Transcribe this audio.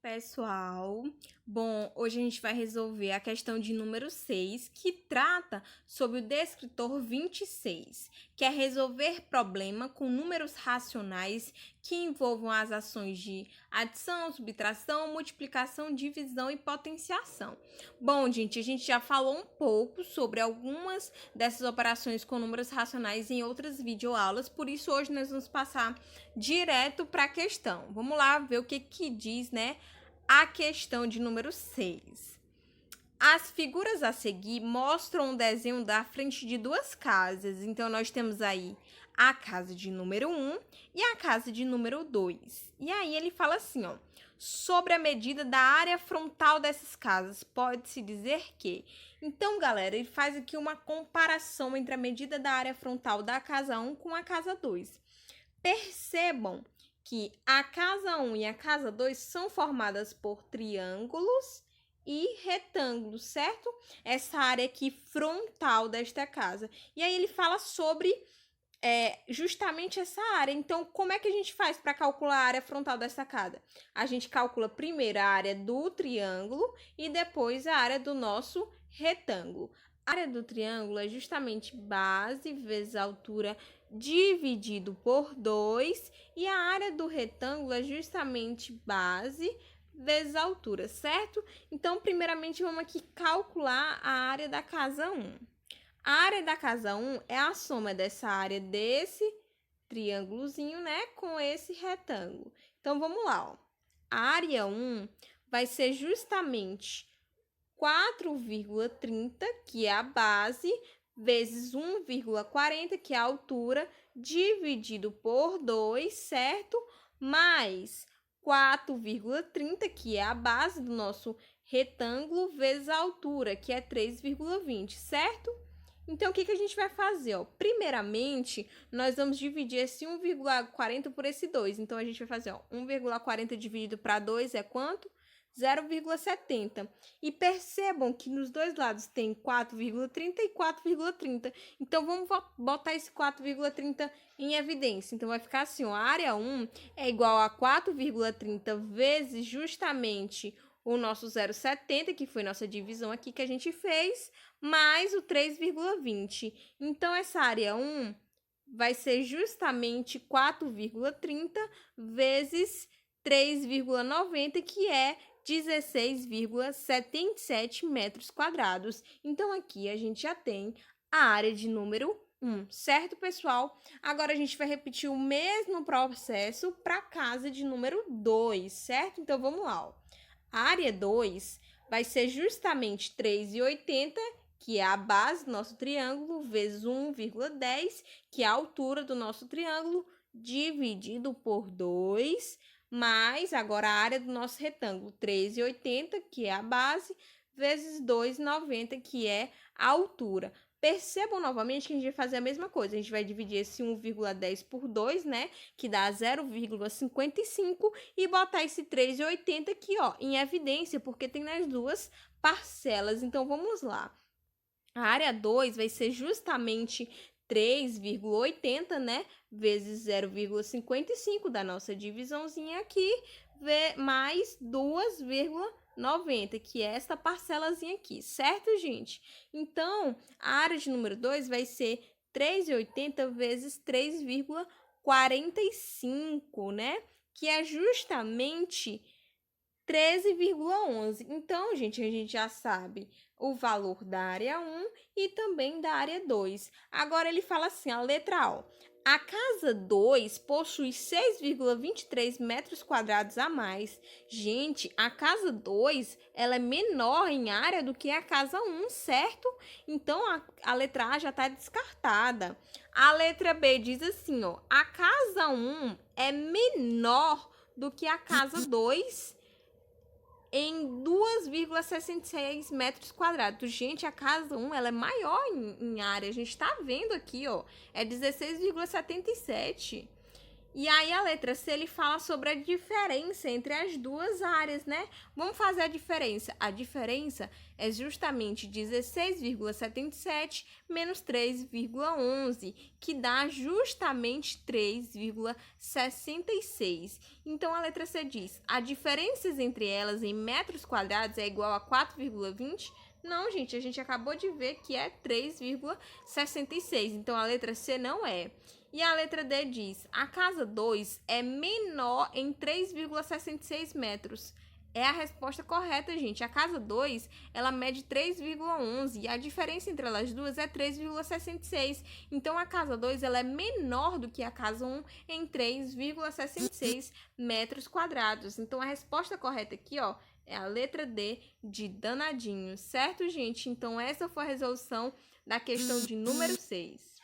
Pessoal, bom, hoje a gente vai resolver a questão de número 6, que trata sobre o descritor 26, que é resolver problema com números racionais que envolvam as ações de adição, subtração, multiplicação, divisão e potenciação. Bom, gente, a gente já falou um pouco sobre algumas dessas operações com números racionais em outras videoaulas, por isso hoje nós vamos passar direto para a questão. Vamos lá ver o que diz, né? A questão de número 6. As figuras a seguir mostram um desenho da frente de duas casas. Então, nós temos aí a casa de número 1 e a casa de número 2. E aí, ele fala assim, ó. Sobre a medida da área frontal dessas casas, pode-se dizer que... Então, galera, ele faz aqui uma comparação entre a medida da área frontal da casa 1 com a casa 2. Percebam que a casa 1 e a casa 2 são formadas por triângulos e retângulos, certo? Essa área aqui frontal desta casa. E aí ele fala sobre justamente essa área. Então, como é que a gente faz para calcular a área frontal dessa casa? A gente calcula primeiro a área do triângulo e depois a área do nosso retângulo. A área do triângulo é justamente base vezes altura dividido por 2, e a área do retângulo é justamente base vezes altura, certo? Então, primeiramente, vamos aqui calcular a área da casa 1. A área da casa 1 é a soma dessa área desse triângulozinho, né, com esse retângulo. Então, vamos lá, ó. A área 1 vai ser justamente 4,30, que é a base, vezes 1,40, que é a altura, dividido por 2, certo? Mais 4,30, que é a base do nosso retângulo, vezes a altura, que é 3,20, certo? Então, o que a gente vai fazer? Ó? Primeiramente, nós vamos dividir esse 1,40 por esse 2. Então, a gente vai fazer 1,40 dividido para 2 é quanto? 0,70. E percebam que nos dois lados tem 4,30 e 4,30. Então, vamos botar esse 4,30 em evidência. Então, vai ficar assim, ó, a área 1 é igual a 4,30 vezes justamente o nosso 0,70, que foi nossa divisão aqui que a gente fez, mais o 3,20. Então, essa área 1 vai ser justamente 4,30 vezes 3,90, que é 16,77 metros quadrados. Então, aqui a gente já tem a área de número 1, certo, pessoal? Agora, a gente vai repetir o mesmo processo para a casa de número 2, certo? Então, vamos lá, ó. A área 2 vai ser justamente 3,80, que é a base do nosso triângulo, vezes 1,10, que é a altura do nosso triângulo, dividido por 2, mais agora a área do nosso retângulo, 3,80, que é a base, vezes 2,90, que é a altura. Percebam novamente que a gente vai fazer a mesma coisa. A gente vai dividir esse 1,10 por 2, né? Que dá 0,55, e botar esse 3,80 aqui, ó, em evidência, porque tem nas duas parcelas. Então, vamos lá. A área 2 vai ser justamente 3,80, né? Vezes 0,55 da nossa divisãozinha aqui, mais 2,90, que é essa parcelazinha aqui, certo, gente? Então, a área de número 2 vai ser 3,80 vezes 3,45, né? Que é justamente 13,11. Então, gente, a gente já sabe o valor da área 1 e também da área 2. Agora, ele fala assim, a letra A, ó. A casa 2 possui 6,23 metros quadrados a mais. Gente, a casa 2, ela é menor em área do que a casa 1, certo? Então, a letra A já está descartada. A letra B diz assim, ó. A casa 1 é menor do que a casa 2 em 2,66 metros quadrados. Gente, a casa 1 ela é maior em área. A gente está vendo aqui, ó. É 16,77. E aí a letra C, ele fala sobre a diferença entre as duas áreas, né? Vamos fazer a diferença. A diferença é justamente 16,77 menos 3,11, que dá justamente 3,66. Então, a letra C diz, a diferença entre elas em metros quadrados é igual a 4,20? Não, gente, a gente acabou de ver que é 3,66. Então, a letra C não é. E a letra D diz, a casa 2 é menor em 3,66 metros. É a resposta correta, gente. A casa 2, ela mede 3,11 e a diferença entre elas duas é 3,66. Então, a casa 2, ela é menor do que a casa 1 em 3,66 metros quadrados. Então, a resposta correta aqui, ó, é a letra D de danadinho, certo, gente? Então, essa foi a resolução da questão de número 6.